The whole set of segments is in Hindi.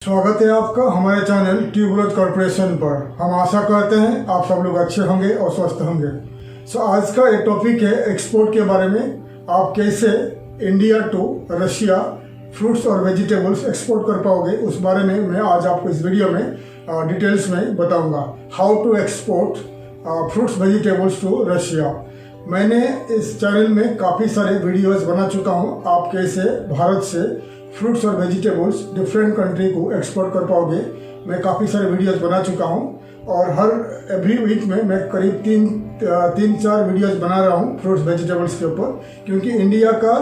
स्वागत है आपका हमारे चैनल ट्यूबरोज कॉर्पोरेशन पर। हम आशा करते हैं आप सब लोग अच्छे होंगे और स्वस्थ होंगे। आज का एक टॉपिक है एक्सपोर्ट के बारे में। आप कैसे इंडिया टू रशिया फ्रूट्स और वेजिटेबल्स एक्सपोर्ट कर पाओगे, उस बारे में मैं आज आपको इस वीडियो में डिटेल्स में बताऊंगा। How to export fruits vegetables to Russia. मैंने इस चैनल में काफ़ी सारे वीडियोस बना चुका हूं। आप कैसे भारत से फ्रूट्स और वेजिटेबल्स डिफरेंट कंट्री को एक्सपोर्ट कर पाओगे, मैं काफ़ी सारे वीडियोस बना चुका हूं। और हर एवरी वीक में मैं करीब तीन चार वीडियोस बना रहा हूं फ्रूट्स वेजिटेबल्स के ऊपर, क्योंकि इंडिया का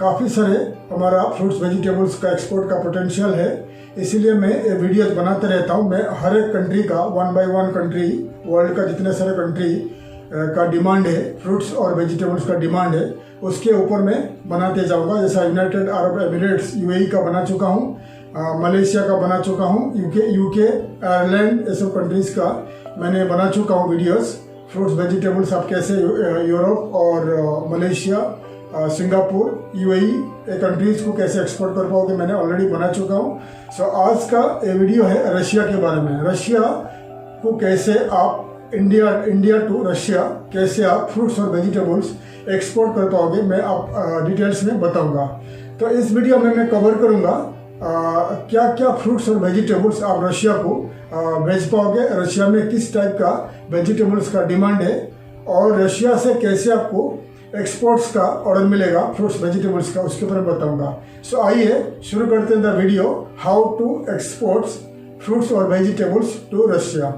काफ़ी सारे हमारा फ्रूट्स वेजिटेबल्स का एक्सपोर्ट का पोटेंशियल है। इसीलिए मैं वीडियोस बनाते रहता हूं। मैं हर एक कंट्री का one by one country, world का जितने सारे कंट्री का डिमांड है, फ्रूट्स और वेजिटेबल्स का डिमांड है, उसके ऊपर मैं बनाते जाऊंगा। जैसा यूनाइटेड अरब एमिरेट्स यूएई का बना चुका हूं, मलेशिया का बना चुका हूं, यूके आयरलैंड, ये सब कंट्रीज़ का मैंने बना चुका हूं वीडियोस। फ्रूट्स वेजिटेबल्स आप कैसे यूरोप और मलेशिया, सिंगापुर, यूएई ये कंट्रीज़ को कैसे एक्सपोर्ट कर पाओगे, मैंने ऑलरेडी बना चुका हूं। आज का ये वीडियो है रशिया के बारे में। रशिया को कैसे आप इंडिया टू रशिया कैसे आप फ्रूट्स और वेजिटेबल्स एक्सपोर्ट कर पाओगे, मैं आप डिटेल्स में बताऊंगा। तो इस वीडियो में मैं कवर करूंगा क्या क्या फ्रूट्स और वेजिटेबल्स आप रशिया को भेज पाओगे, रशिया में किस टाइप का वेजिटेबल्स का डिमांड है, और रशिया से कैसे आपको एक्सपोर्ट्स का ऑर्डर मिलेगा फ्रूट्स वेजिटेबल्स का, उसके ऊपर बताऊंगा। आइए शुरू करते हैं the video. How to export fruits और वेजिटेबल्स टू रशिया।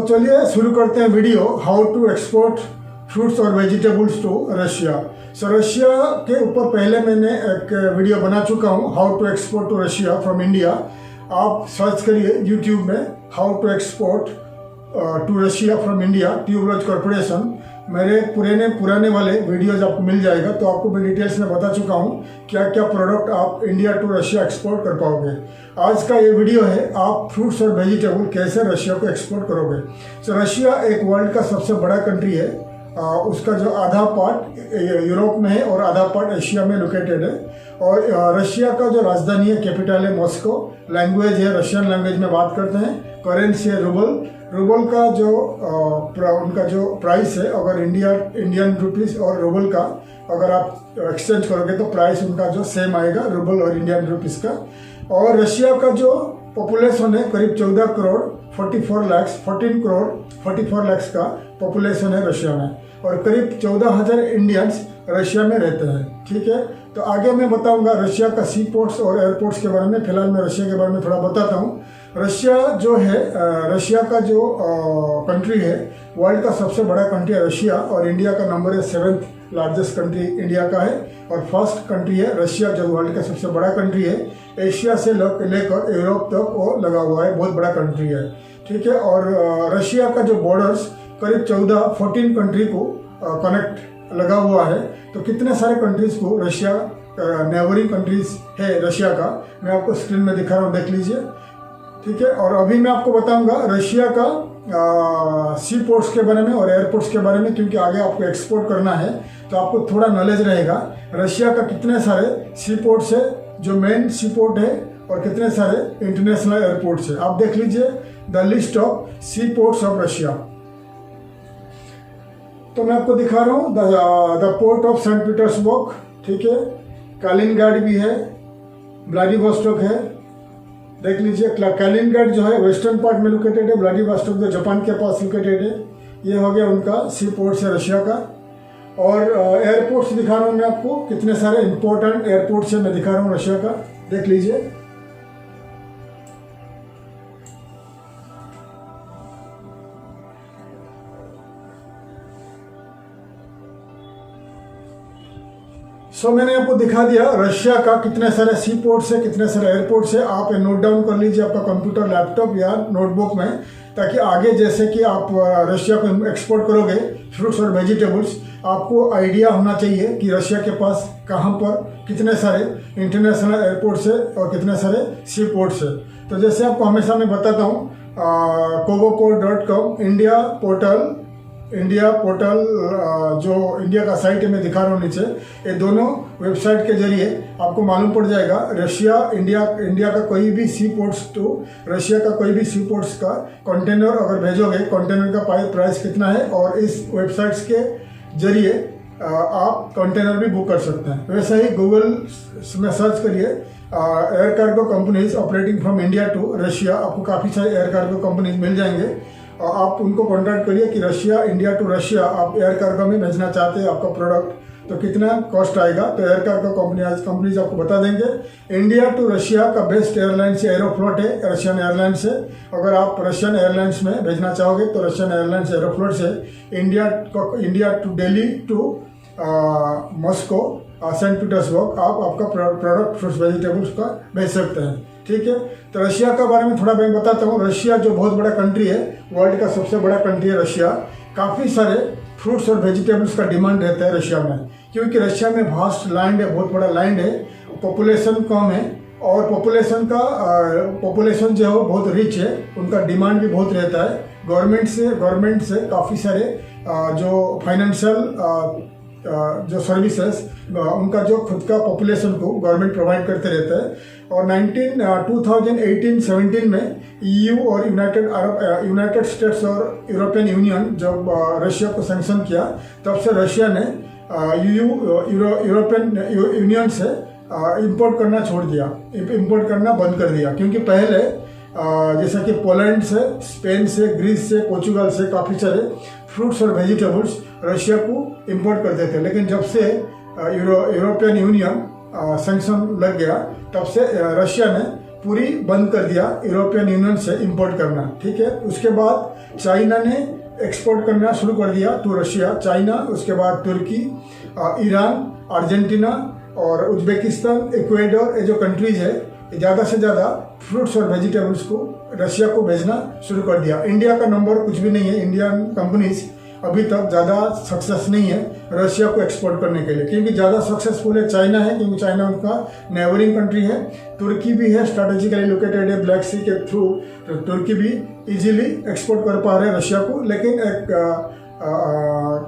चलिए शुरू करते हैं video. How to export fruits और वेजिटेबल्स टू रशिया। रशिया के ऊपर पहले मैंने एक वीडियो बना चुका हूं, how to export to Russia from India. आप सर्च करिए यूट्यूब में how to export to Russia from India Tuberose Corporation. मेरे पुराने वाले वीडियोज आपको मिल जाएगा। तो आपको मैं डिटेल्स में बता चुका हूँ क्या क्या प्रोडक्ट आप इंडिया टू रशिया एक्सपोर्ट कर पाओगे। आज का ये वीडियो है आप फ्रूट्स और वेजिटेबल कैसे रशिया को एक्सपोर्ट करोगे। रशिया एक वर्ल्ड का सबसे बड़ा कंट्री है। उसका जो आधा पार्ट यूरोप में है और आधा पार्ट एशिया में लोकेटेड है। और रशिया का जो राजधानी है, कैपिटल है मॉस्को। लैंग्वेज है रशियन लैंग्वेज में बात करते हैं। करेंसी है रूबल का जो उनका जो प्राइस है, अगर इंडियन रुपीस और रूबल का अगर आप एक्सचेंज करोगे तो प्राइस उनका जो सेम आएगा, रूबल और इंडियन रुपीस का। और रशिया का जो पॉपुलेशन है करीब 14 करोड़ 44 लाख का पॉपुलेशन है रशिया में, और करीब 14,000 इंडियंस रशिया में रहते हैं। ठीक है, तो आगे मैं बताऊंगा रशिया का सी पोर्ट्स और एयरपोर्ट्स के बारे में। फिलहाल मैं रशिया के बारे में थोड़ा बताता हूँ। रशिया जो है, रशिया का जो कंट्री है, वर्ल्ड का सबसे बड़ा कंट्री है रशिया, और इंडिया का नंबर है 7th लार्जेस्ट कंट्री इंडिया का है, और फर्स्ट कंट्री है रशिया जो वर्ल्ड का सबसे बड़ा कंट्री है। एशिया से लेकर यूरोप तक वो लगा हुआ है, बहुत बड़ा कंट्री है। ठीक है, और रशिया का जो बॉर्डर्स करीब 14 कंट्री को कनेक्ट लगा हुआ है। तो कितने सारे कंट्रीज को रशिया नेबरिंग कंट्रीज है रशिया का, मैं आपको स्क्रीन में दिखा रहा हूँ, देख लीजिए। ठीक है, और अभी मैं आपको बताऊंगा रशिया का सी पोर्ट्स के बारे में और एयरपोर्ट्स के बारे में, क्योंकि आगे आपको एक्सपोर्ट करना है तो आपको थोड़ा नॉलेज रहेगा रशिया का कितने सारे सी पोर्ट्स है, जो मेन सी पोर्ट है, और कितने सारे इंटरनेशनल एयरपोर्ट्स है। आप देख लीजिए the list of sea ports of Russia. तो मैं आपको दिखा रहा हूँ the port of Saint Petersburg. ठीक है, कालिनग्राड भी है, व्लादिवोस्टोक है, देख लीजिए। कालिनग्राड जो है वेस्टर्न पार्ट में लोकेटेड है, व्लादिवोस्टोक जो जापान के पास लोकेटेड है। ये हो गया उनका सी पोर्ट्स है रशिया का। और एयरपोर्ट्स दिखा रहा हूँ मैं आपको, कितने सारे इंपॉर्टेंट एयरपोर्ट्स है मैं दिखा रहा हूँ रशिया का, देख लीजिए। मैंने आपको दिखा दिया रशिया का कितने सारे सी पोर्ट्स है, कितने सारे एयरपोर्ट्स है। आप नोट डाउन कर लीजिए आपका कंप्यूटर, लैपटॉप या नोटबुक में, ताकि आगे जैसे कि आप रशिया को एक्सपोर्ट करोगे फ्रूट्स और वेजिटेबल्स, आपको आइडिया होना चाहिए कि रशिया के पास कहाँ पर कितने सारे इंटरनेशनल एयरपोर्ट्स है और कितने सारे सी पोर्ट्स है। तो जैसे आपको हमेशा मैं बताता हूँ, coboport.com इंडिया पोर्टल जो इंडिया का साइट है मैं दिखा रहा हूँ नीचे, ये दोनों वेबसाइट के जरिए आपको मालूम पड़ जाएगा रशिया इंडिया का कोई भी सी पोर्ट्स टू रशिया का कोई भी सी पोर्ट्स का कंटेनर अगर भेजोगे, कंटेनर का प्राइस कितना है, और इस वेबसाइट्स के जरिए आप कंटेनर भी बुक कर सकते हैं। वैसे ही गूगल में सर्च करिए air cargo companies operating from India to Russia, आपको काफ़ी सारे एयर कार्गो कंपनीज मिल जाएंगे और आप उनको कॉन्टैक्ट करिए कि रशिया इंडिया टू रशिया आप एयर कार्गो में भेजना चाहते हैं आपका प्रोडक्ट, तो कितना कॉस्ट आएगा। तो एयर कार्गो कंपनीज आपको बता देंगे। इंडिया टू रशिया का बेस्ट एयरलाइंस एरोफ्लोट है, रशियन एयरलाइंस है। अगर आप रशियन एयरलाइंस में भेजना चाहोगे तो रशियन एयरलाइंस एरोफ्लोट से India to Delhi to Moscow Saint Petersburg आप आपका प्रोडक्ट फ्रूट्स वेजिटेबल्स का भेज सकते हैं। ठीक है, तो रशिया के बारे में थोड़ा मैं बताता हूँ। रशिया जो बहुत बड़ा कंट्री है, वर्ल्ड का सबसे बड़ा कंट्री है रशिया। काफ़ी सारे फ्रूट्स और वेजिटेबल्स का डिमांड रहता है रशिया में, क्योंकि रशिया में वास्ट लैंड है, बहुत बड़ा लैंड है, पॉपुलेशन कम है और पॉपुलेशन जो है वो बहुत रिच है, उनका डिमांड भी बहुत रहता है। गवर्नमेंट से काफ़ी सारे जो फाइनेंशियल जो सर्विसेज उनका जो खुद का पॉपुलेशन को गवर्नमेंट प्रोवाइड करते रहता है। और 2018-17 में EU और यूनाइटेड स्टेट्स और यूरोपियन यूनियन जब रशिया को सैंक्शन किया, तब से रशिया ने यूरोपियन यूनियन से इंपोर्ट करना छोड़ दिया, इंपोर्ट करना बंद कर दिया। क्योंकि पहले जैसा कि पोलैंड से, स्पेन से, ग्रीस से, पोर्चुगल से काफ़ी सारे फ्रूट्स और वेजिटेबल्स रशिया को इंपोर्ट करते थे, लेकिन जब से यूरोपियन यूनियन सैंक्शन लग गया, तब से रशिया ने पूरी बंद कर दिया यूरोपियन यूनियन से इंपोर्ट करना। ठीक है, उसके बाद चाइना ने एक्सपोर्ट करना शुरू कर दिया टू रशिया, चाइना, उसके बाद तुर्की, ईरान, अर्जेंटीना और उज्बेकिस्तान, इक्वेडर, ये जो कंट्रीज है ज़्यादा से ज़्यादा फ्रूट्स और वेजिटेबल्स को रशिया को भेजना शुरू कर दिया। इंडिया का नंबर कुछ भी नहीं है, इंडियन कंपनीज अभी तक ज़्यादा सक्सेस नहीं है रशिया को एक्सपोर्ट करने के लिए, क्योंकि ज़्यादा सक्सेसफुल है चाइना है, क्योंकि चाइना उनका नेबरिंग कंट्री है। तुर्की भी है, स्ट्रैटेजिकली लोकेटेड है ब्लैक सी के थ्रू, तो तुर्की भी इजीली एक्सपोर्ट कर पा रहे हैं रशिया को। लेकिन एक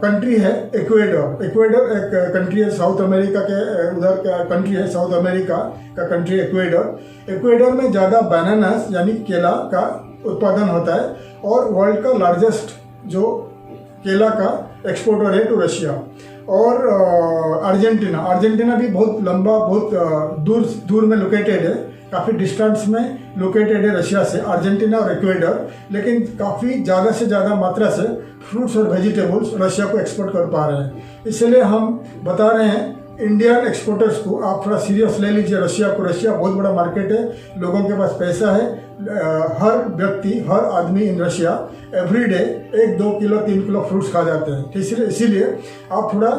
कंट्री है इक्वेडर एक कंट्री है साउथ अमेरिका के उधर का कंट्री है, साउथ अमेरिका का कंट्री इक्वेडर में ज़्यादा बनानास यानी केला का उत्पादन होता है और वर्ल्ड का लार्जेस्ट जो केला का एक्सपोर्टर है टू रशिया। और अर्जेंटीना भी बहुत लंबा, बहुत दूर में लोकेटेड है, काफ़ी डिस्टेंस में लोकेटेड है रशिया से, अर्जेंटीना और इक्वेडर। लेकिन काफ़ी ज़्यादा से ज़्यादा मात्रा से फ्रूट्स और वेजिटेबल्स रशिया को एक्सपोर्ट कर पा रहे हैं। इसलिए हम बता रहे हैं इंडियन एक्सपोर्टर्स को, आप थोड़ा सीरियस ले लीजिए रशिया को। रशिया बहुत बड़ा मार्केट है, लोगों के पास पैसा है, हर व्यक्ति, हर आदमी in Russia everyday 1-2 kilo 3 kilo fruits खा जाते हैं। इसीलिए आप थोड़ा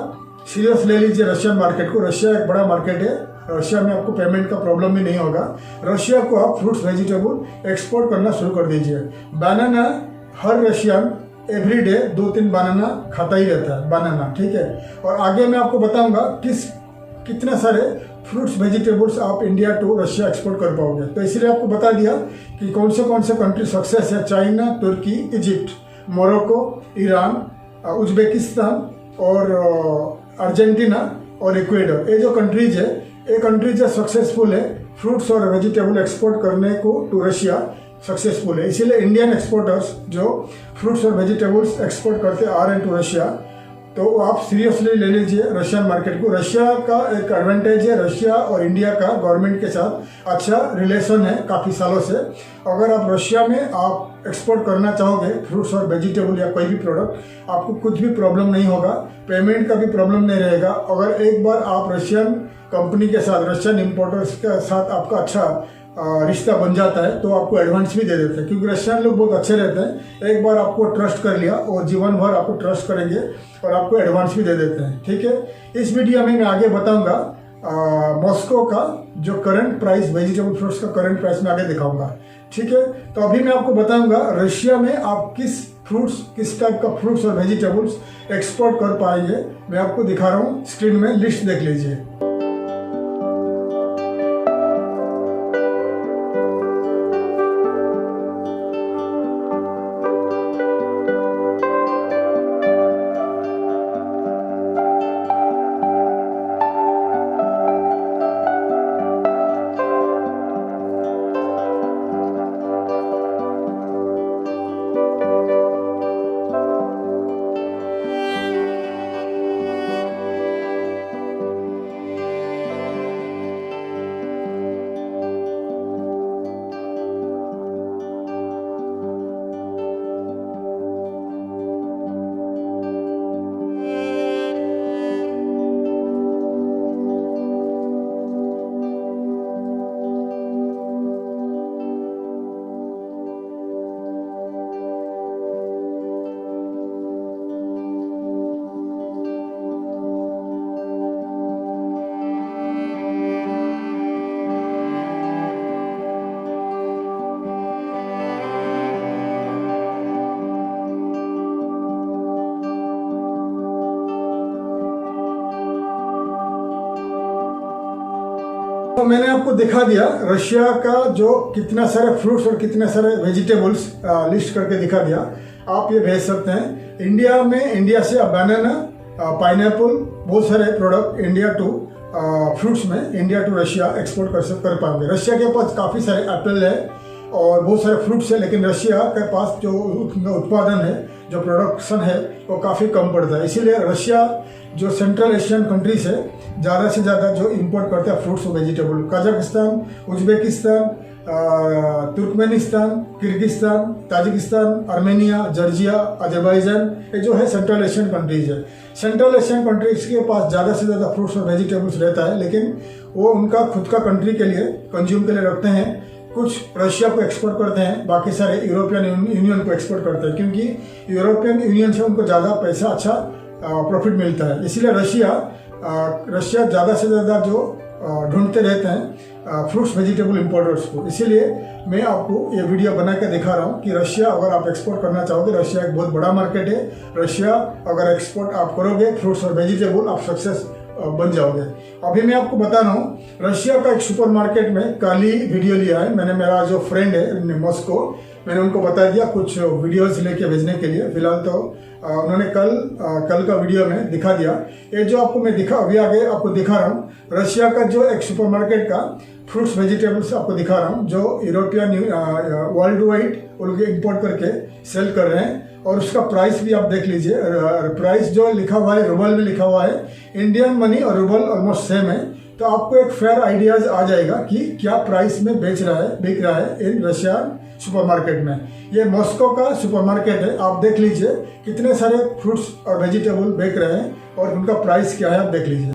सीरियस ले लीजिए रशियन मार्केट को। रशिया एक बड़ा मार्केट है, रशिया में आपको पेमेंट का प्रॉब्लम भी नहीं होगा। रशिया को आप फ्रूट्स वेजिटेबल एक्सपोर्ट करना शुरू कर दीजिए। बनाना, हर रशियन एवरीडे 2-3 बनाना खाता ही रहता है, बनाना। ठीक है, और आगे मैं आपको बताऊंगा कितने सारे फ्रूट्स वेजिटेबल्स आप इंडिया टू रशिया एक्सपोर्ट कर पाओगे। तो इसलिए आपको बता दिया कि कौन से कंट्री सक्सेस है, चाइना, तुर्की, इजिप्ट, मोरक्को, ईरान, उज्बेकिस्तान और अर्जेंटीना और इक्वेडर। ये जो कंट्रीज है, ये कंट्रीज सक्सेसफुल है फ्रूट्स और वेजिटेबल एक्सपोर्ट करने को टू रशिया सक्सेसफुल है। इसीलिए इंडियन एक्सपोर्टर्स जो फ्रूट्स और वेजिटेबल्स एक्सपोर्ट करते आ रहे हैं टू रशिया, तो आप सीरियसली ले लीजिए रशियन मार्केट को। रशिया का एक एडवांटेज है, रशिया और इंडिया का गवर्नमेंट के साथ अच्छा रिलेशन है काफ़ी सालों से। अगर आप रशिया में आप एक्सपोर्ट करना चाहोगे फ्रूट्स और वेजिटेबल या कोई भी प्रोडक्ट, आपको कुछ भी प्रॉब्लम नहीं होगा, पेमेंट का भी प्रॉब्लम नहीं रहेगा। अगर एक बार आप रशियन कंपनी के साथ, रशियन इम्पोर्टर्स के साथ आपका अच्छा रिश्ता बन जाता है, तो आपको एडवांस भी दे देते हैं, क्योंकि रशियन लोग बहुत अच्छे रहते हैं। एक बार आपको ट्रस्ट कर लिया और जीवन भर आपको ट्रस्ट करेंगे और आपको एडवांस भी दे देते हैं। ठीक है, इस वीडियो में मैं आगे बताऊंगा मॉस्को का जो करंट प्राइस, वेजिटेबल फ्रूट्स का करंट प्राइस मैं आगे दिखाऊंगा। ठीक है, तो अभी मैं आपको बताऊंगा रशिया में आप किस टाइप का फ्रूट्स और वेजिटेबल्स एक्सपोर्ट कर पाएंगे। मैं आपको दिखा रहा हूँ, स्क्रीन में लिस्ट देख लीजिए। तो मैंने आपको दिखा दिया रशिया का जो कितना सारे फ्रूट्स और कितने सारे वेजिटेबल्स लिस्ट करके दिखा दिया। आप ये भेज सकते हैं इंडिया में। इंडिया से आप बनाना, पाइनएप्पल, बहुत सारे प्रोडक्ट इंडिया टू फ्रूट्स में इंडिया टू रशिया एक्सपोर्ट कर पाएंगे। रशिया के पास काफ़ी सारे एप्पल है और बहुत सारे फ्रूट्स है, लेकिन रशिया के पास जो उत्पादन है, जो प्रोडक्शन है, वो काफ़ी कम पड़ता है। इसीलिए रशिया जो सेंट्रल एशियन कंट्रीज है, ज़्यादा से ज़्यादा जो इंपोर्ट करते हैं फ्रूट्स और vegetable, Kazakhstan, Uzbekistan, Turkmenistan, Kyrgyzstan, Tajikistan, Armenia, Georgia, Azerbaijan, ये जो है सेंट्रल एशियन कंट्रीज है। सेंट्रल एशियन कंट्रीज के पास ज़्यादा से ज़्यादा फ्रूट्स और वेजिटेबल्स रहता है, लेकिन वो उनका खुद का कंट्री के लिए कंज्यूम के लिए रखते हैं। कुछ रशिया को एक्सपोर्ट करते हैं, बाकी सारे यूरोपियन यूनियन को एक्सपोर्ट करते हैं, क्योंकि यूरोपियन यूनियन से उनको ज़्यादा पैसा, अच्छा प्रॉफिट मिलता है। इसीलिए रशिया ज़्यादा से ज़्यादा जो ढूंढते रहते हैं फ्रूट्स वेजिटेबल इंपोर्टर्स को। इसीलिए मैं आपको ये वीडियो बना के दिखा रहा हूँ कि रशिया अगर आप एक्सपोर्ट करना चाहोगे, रशिया एक बहुत बड़ा मार्केट है। रशिया अगर एक्सपोर्ट आप करोगे फ्रूट्स और वेजिटेबल, आप सक्सेस बन जाओगे। अभी मैं आपको बता रहा हूँ, रशिया का एक सुपरमार्केट में कल ही वीडियो लिया है मैंने। मेरा जो फ्रेंड है मॉस्को, मैंने उनको बता दिया कुछ वीडियोस लेके भेजने के लिए। फिलहाल तो उन्होंने कल का वीडियो में दिखा दिया। ये जो आपको मैं अभी आगे आपको दिखा रहा हूँ, रशिया का जो एक सुपरमार्केट का फ्रूट्स वेजिटेबल्स आपको दिखा रहा हूँ, जो यूरोपियन वर्ल्ड वाइड उनके इंपोर्ट करके सेल कर रहे हैं। और उसका प्राइस भी आप देख लीजिए। प्राइस जो लिखा हुआ है रूबल में लिखा हुआ है, इंडियन मनी और रूबल ऑलमोस्ट सेम है। तो आपको एक फेयर आइडियाज आ जाएगा कि क्या प्राइस में बिक रहा है इन रशिया सुपरमार्केट में। ये मॉस्को का सुपरमार्केट है, आप देख लीजिए कितने सारे फ्रूट्स और वेजिटेबल बिक रहे हैं और उनका प्राइस क्या है, आप देख लीजिए।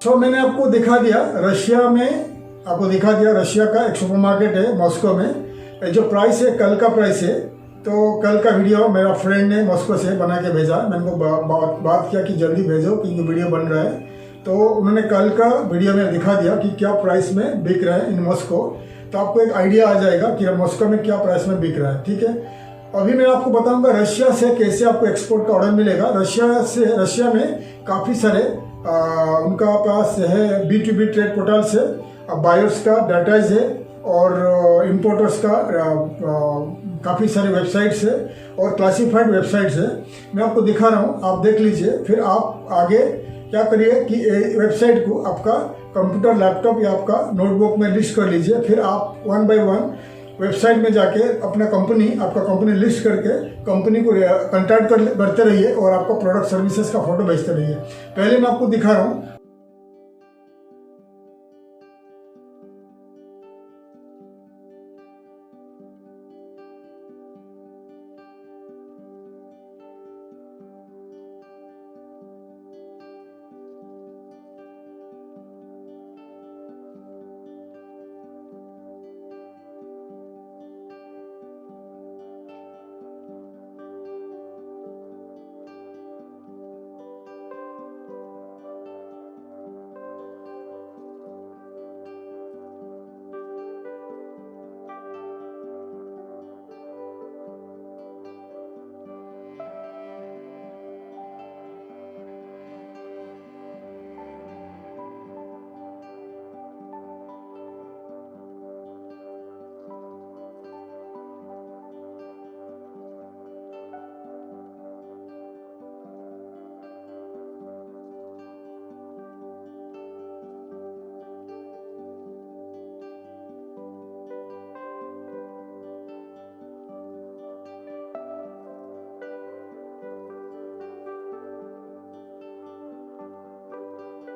तो मैंने आपको दिखा दिया रशिया में, आपको दिखा दिया रशिया का एक सुपरमार्केट है मॉस्को में। जो प्राइस है कल का प्राइस है, तो कल का वीडियो मेरा फ्रेंड ने मॉस्को से बना के भेजा। मैंने उनको बात किया कि जल्दी भेजो क्योंकि वीडियो बन रहा है। तो उन्होंने कल का वीडियो में दिखा दिया कि क्या प्राइस में बिक रहा है इन मॉस्को। तो आपको एक आइडिया आ जाएगा कि मॉस्को में क्या प्राइस में बिक रहा है। ठीक है, अभी मैं आपको बताऊंगा रशिया से कैसे आपको एक्सपोर्ट का ऑर्डर मिलेगा। रशिया में काफ़ी सारे उनका पास है B2B ट्रेड पोर्टल्स है, बायर्स का डाटाज है और इम्पोर्टर्स का काफ़ी सारे वेबसाइट्स है और क्लासिफाइड वेबसाइट्स है। मैं आपको दिखा रहा हूँ, आप देख लीजिए। फिर आप आगे क्या करिए कि वेबसाइट को आपका कंप्यूटर, लैपटॉप या आपका नोटबुक में लिस्ट कर लीजिए। फिर आप 1 by 1 वेबसाइट में जाके अपना आपका कंपनी लिस्ट करके कंपनी को कंटैक्ट करते रहिए और आपका प्रोडक्ट सर्विसेज का फोटो भेजते रहिए। पहले मैं आपको दिखा रहा हूँ।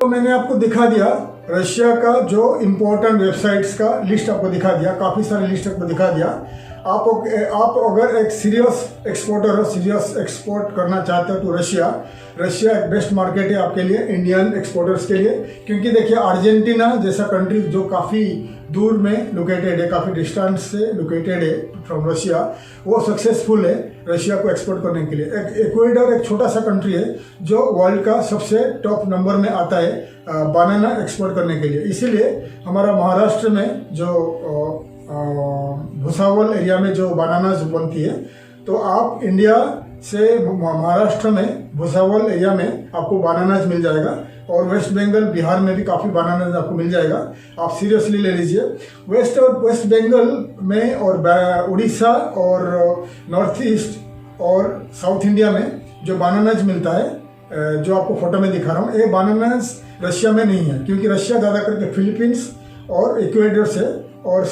तो मैंने आपको दिखा दिया रशिया का जो इम्पोर्टेंट वेबसाइट्स का लिस्ट आपको दिखा दिया, काफ़ी सारे लिस्ट आपको दिखा दिया। आप अगर एक सीरियस एक्सपोर्टर हो, सीरियस एक्सपोर्ट करना चाहते हो तो रशिया एक बेस्ट मार्केट है आपके लिए, इंडियन एक्सपोर्टर्स के लिए। क्योंकि देखिए अर्जेंटीना जैसा कंट्री जो काफ़ी दूर में लोकेटेड है, काफ़ी डिस्टेंस से लोकेटेड है फ्रॉम रशिया, वो सक्सेसफुल है रशिया को एक्सपोर्ट करने के लिए। इक्वेडर एक छोटा सा कंट्री है जो वर्ल्ड का सबसे टॉप नंबर में आता है बनाना एक्सपोर्ट करने के लिए। इसीलिए हमारा महाराष्ट्र में जो भुसावल एरिया में जो बनानास बनती है, तो आप इंडिया से महाराष्ट्र में भुसावल एरिया में आपको बनानास मिल जाएगा और वेस्ट बंगाल, बिहार में भी काफ़ी बनानास आपको मिल जाएगा। आप सीरियसली ले लीजिए। वेस्ट बंगाल में और उड़ीसा और नॉर्थ ईस्ट और साउथ इंडिया में जो बनानास मिलता है, जो आपको फोटो में दिखा रहा हूँ, ये बनानास रशिया में नहीं है। क्योंकि रशिया ज़्यादा करके फिलीपींस और इक्वेडर से और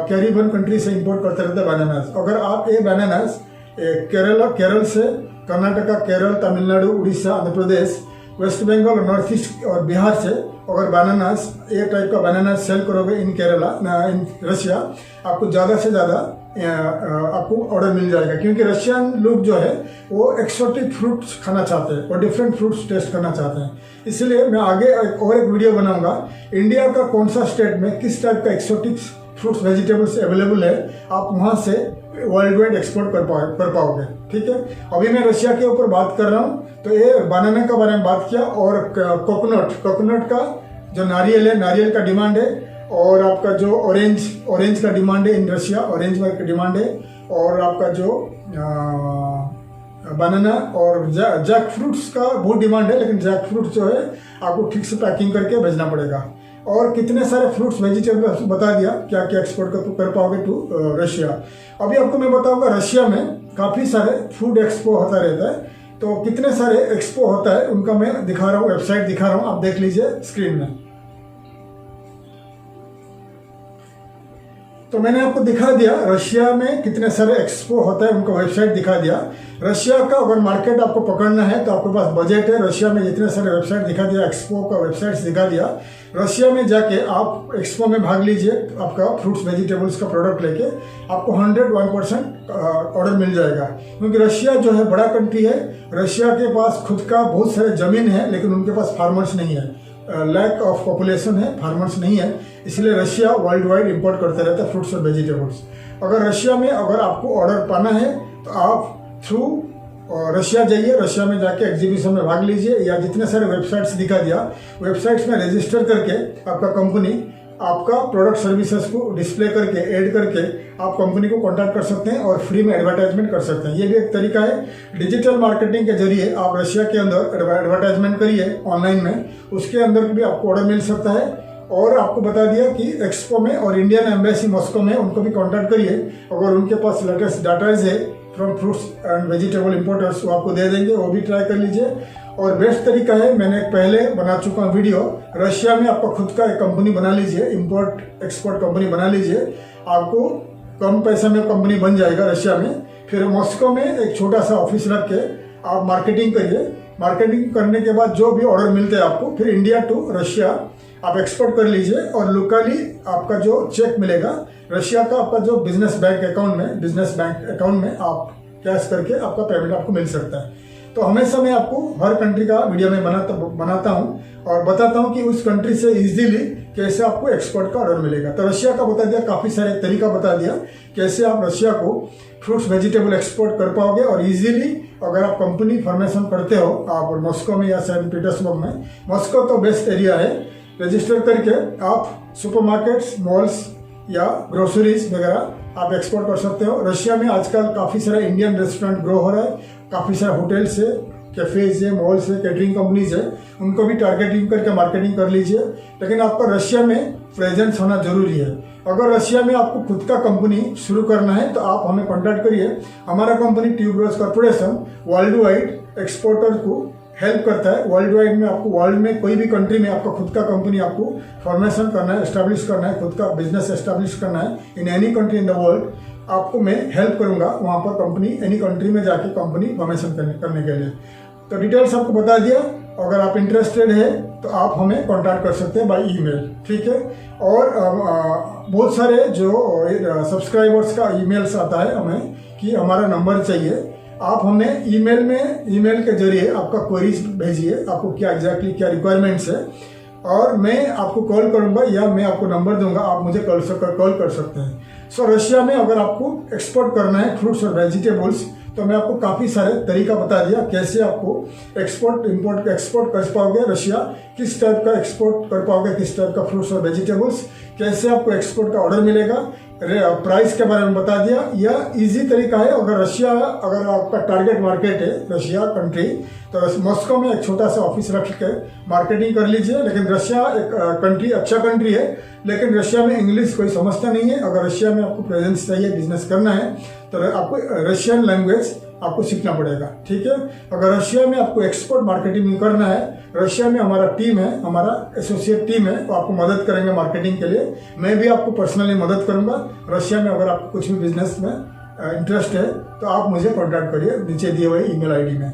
कैरिबियन कंट्री से इंपोर्ट करते रहते हैं बनानास। अगर आप ये बनानास केरल से, कर्नाटका, केरल, तमिलनाडु, उड़ीसा, आंध्र प्रदेश, वेस्ट बंगाल और नॉर्थ ईस्ट और बिहार से अगर बनानास, ये टाइप का बनानास सेल करोगे इन रशिया, आपको ज़्यादा से ज़्यादा आपको ऑर्डर मिल जाएगा। क्योंकि रशियन लोग जो है वो एक्सोटिक फ्रूट्स खाना चाहते हैं और डिफरेंट फ्रूट्स टेस्ट करना चाहते हैं। इसलिए मैं आगे और एक वीडियो बनाऊंगा, इंडिया का कौन सा स्टेट में किस टाइप का एक्सोटिक फ्रूट्स वेजिटेबल्स अवेलेबल है, आप वहाँ से वर्ल्ड वाइड एक्सपोर्ट कर पाओगे। ठीक है, अभी मैं रशिया के ऊपर बात कर रहा हूँ, तो ये बनाना के बारे में बात किया। और कोकोनट का जो नारियल है, नारियल का डिमांड है। और आपका जो ऑरेंज का डिमांड है इन रशिया, ऑरेंज का डिमांड है। और आपका जो बनाना और जैक फ्रूट्स का बहुत डिमांड है, लेकिन जैक फ्रूट्स जो है आपको ठीक से पैकिंग करके भेजना पड़ेगा। और कितने सारे फ्रूट्स वेजिटेबल्स बता दिया क्या क्या एक्सपोर्ट कर पाओगे टू रशिया। अभी आपको मैं बताऊंगा रशिया में काफ़ी सारे फूड एक्सपो होता रहता है, तो कितने सारे एक्सपो होता है उनका मैं दिखा रहा हूँ, वेबसाइट दिखा रहा हूँ, आप देख लीजिए स्क्रीन में। तो मैंने आपको दिखा दिया रशिया में कितने सारे एक्सपो होता है, उनका वेबसाइट दिखा दिया। रशिया का अगर मार्केट आपको पकड़ना है तो आपके पास बजट है, रशिया में जितने सारे वेबसाइट दिखा दिया, एक्सपो का वेबसाइट्स दिखा दिया, रशिया में जाके आप एक्सपो में भाग लीजिए। आपका फ्रूट्स वेजिटेबल्स का प्रोडक्ट लेके आपको 101% ऑर्डर मिल जाएगा। क्योंकि रशिया जो है बड़ा कंट्री है, रशिया के पास खुद का बहुत सारे ज़मीन है, लेकिन उनके पास फार्मर्स नहीं है। लैक ऑफ पॉपुलेशन है, फार्मर्स नहीं है, इसलिए रशिया वर्ल्ड वाइड इम्पोर्ट करते रहता है फ्रूट्स और वेजिटेबल्स। अगर रशिया में अगर आपको ऑर्डर पाना है तो आप थ्रू रशिया जाइए, रशिया में जाके एग्जीबिशन में भाग लीजिए, या जितने सारे वेबसाइट्स दिखा दिया वेबसाइट्स में रजिस्टर करके आपका कंपनी आपका प्रोडक्ट सर्विसेज को डिस्प्ले करके ऐड करके आप कंपनी को कांटेक्ट कर सकते हैं और फ्री में एडवर्टाइजमेंट कर सकते हैं। ये भी एक तरीका है। डिजिटल मार्केटिंग के जरिए आप रशिया के अंदर एडवर्टाइजमेंट करिए ऑनलाइन में, उसके अंदर भी आपको ऑर्डर मिल सकता है। और आपको बता दिया कि एक्सपो में और इंडियन एम्बेसी मॉस्को में उनको भी कांटेक्ट करिए, अगर उनके पास लेटेस्ट डाटाज है from fruits and vegetable importers वो आपको दे देंगे, वो भी ट्राई कर लीजिए। और बेस्ट तरीका है, मैंने पहले बना चुका हूँ वीडियो, रशिया में आपका खुद का एक कंपनी बना लीजिए, इंपोर्ट एक्सपोर्ट कंपनी बना लीजिए, आपको कम पैसे में कंपनी बन जाएगा रशिया में। फिर मॉस्को में एक छोटा सा ऑफिस रख के आप मार्केटिंग करिए, मार्केटिंग करने के बाद जो भी ऑर्डर मिलते हैं आपको, फिर इंडिया टू रशिया आप एक्सपोर्ट कर लीजिए और लोकली आपका जो चेक मिलेगा रशिया का, आपका जो बिजनेस बैंक अकाउंट में आप कैश करके आपका पेमेंट आपको मिल सकता है। तो हमेशा मैं आपको हर कंट्री का वीडियो में बनाता हूँ और बताता हूँ कि उस कंट्री से इजीली कैसे आपको एक्सपोर्ट का ऑर्डर मिलेगा। तो रशिया का बता दिया, काफ़ी सारे तरीका बता दिया कैसे आप रशिया को फ्रूट्स वेजिटेबल एक्सपोर्ट कर पाओगे। और इजीली अगर आप कंपनी फॉर्मेशन करते हो आप मॉस्को में या सेंट पीटर्सबर्ग में, मॉस्को तो बेस्ट एरिया है, रजिस्टर करके आप सुपरमार्केट्स, मॉल्स या ग्रोसरीज वगैरह आप एक्सपोर्ट कर सकते हो। रशिया में आजकल काफ़ी सारा इंडियन रेस्टोरेंट ग्रो हो रहा है, काफ़ी सारे होटल्स है, कैफेज है, मॉल्स है, कैटरिंग कंपनीज है, उनको भी टारगेटिंग करके मार्केटिंग कर लीजिए। लेकिन आपका रशिया में प्रेजेंस होना जरूरी है। अगर रशिया में आपको खुद का कंपनी शुरू करना है तो आप हमें कॉन्टैक्ट करिए। हमारा company tuberose corporation world wide exporter को हेल्प करता है। वर्ल्ड वाइड में आपको वर्ल्ड में कोई भी कंट्री में आपका खुद का कंपनी आपको फॉर्मेशन करना है, एस्टैब्लिश करना है, खुद का बिजनेस एस्टैब्लिश करना है in any country in the world, आपको मैं हेल्प करूंगा वहाँ पर कंपनी एनी कंट्री में जाके कंपनी फॉर्मेशन करने के लिए। तो डिटेल्स आपको बता दिया, अगर आप इंटरेस्टेड है तो आप हमें कांटेक्ट कर सकते हैं बाय ईमेल, ठीक है। और बहुत सारे जो सब्सक्राइबर्स का ईमेल्स आता है हमें कि हमारा नंबर चाहिए, आप हमें ईमेल के जरिए आपका क्वेरीज भेजिए, आपको क्या एग्जैक्टली क्या रिक्वायरमेंट्स है, और मैं आपको कॉल करूंगा या मैं आपको नंबर दूंगा, आप मुझे कॉल कर सकते हैं। सो रशिया में अगर आपको एक्सपोर्ट करना है फ्रूट्स और वेजिटेबल्स तो मैं आपको काफ़ी सारे तरीका बता दिया कैसे आपको एक्सपोर्ट कर पाओगे रशिया, किस टाइप का एक्सपोर्ट कर पाओगे, किस टाइप का फ्रूट्स और वेजिटेबल्स, कैसे आपको एक्सपोर्ट का ऑर्डर मिलेगा, प्राइस के बारे में बता दिया। यह इजी तरीका है। अगर आपका टारगेट मार्केट है रशिया कंट्री तो मॉस्को में एक छोटा सा ऑफिस रख के मार्केटिंग कर लीजिए। लेकिन रशिया एक कंट्री अच्छा कंट्री है, लेकिन रशिया में इंग्लिश कोई समझता नहीं है। अगर रशिया में आपको प्रेजेंस चाहिए, बिजनेस करना है तो आपको रशियन लैंग्वेज आपको सीखना पड़ेगा, ठीक है। अगर रशिया में आपको एक्सपोर्ट मार्केटिंग करना है, रशिया में हमारा टीम है, हमारा एसोसिएट टीम है, वो आपको मदद करेंगे मार्केटिंग के लिए। मैं भी आपको पर्सनली मदद करूंगा। रशिया में अगर आपको कुछ भी बिजनेस में इंटरेस्ट है तो आप मुझे कॉन्टैक्ट करिए नीचे दिए हुए ईमेल आईडी में।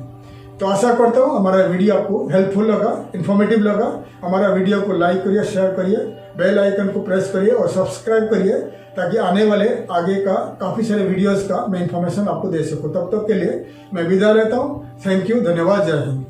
तो आशा करता हूँ हमारा वीडियो आपको हेल्पफुल लगा, इन्फॉर्मेटिव लगा। हमारा वीडियो को लाइक करिए, शेयर करिए, बेल आइकन को प्रेस करिए और सब्सक्राइब करिए ताकि आने वाले आगे का काफ़ी सारे वीडियोस का मैं इन्फॉर्मेशन आपको दे सकूँ। तब तक के लिए मैं विदा लेता हूँ। थैंक यू, धन्यवाद, जय हिंद।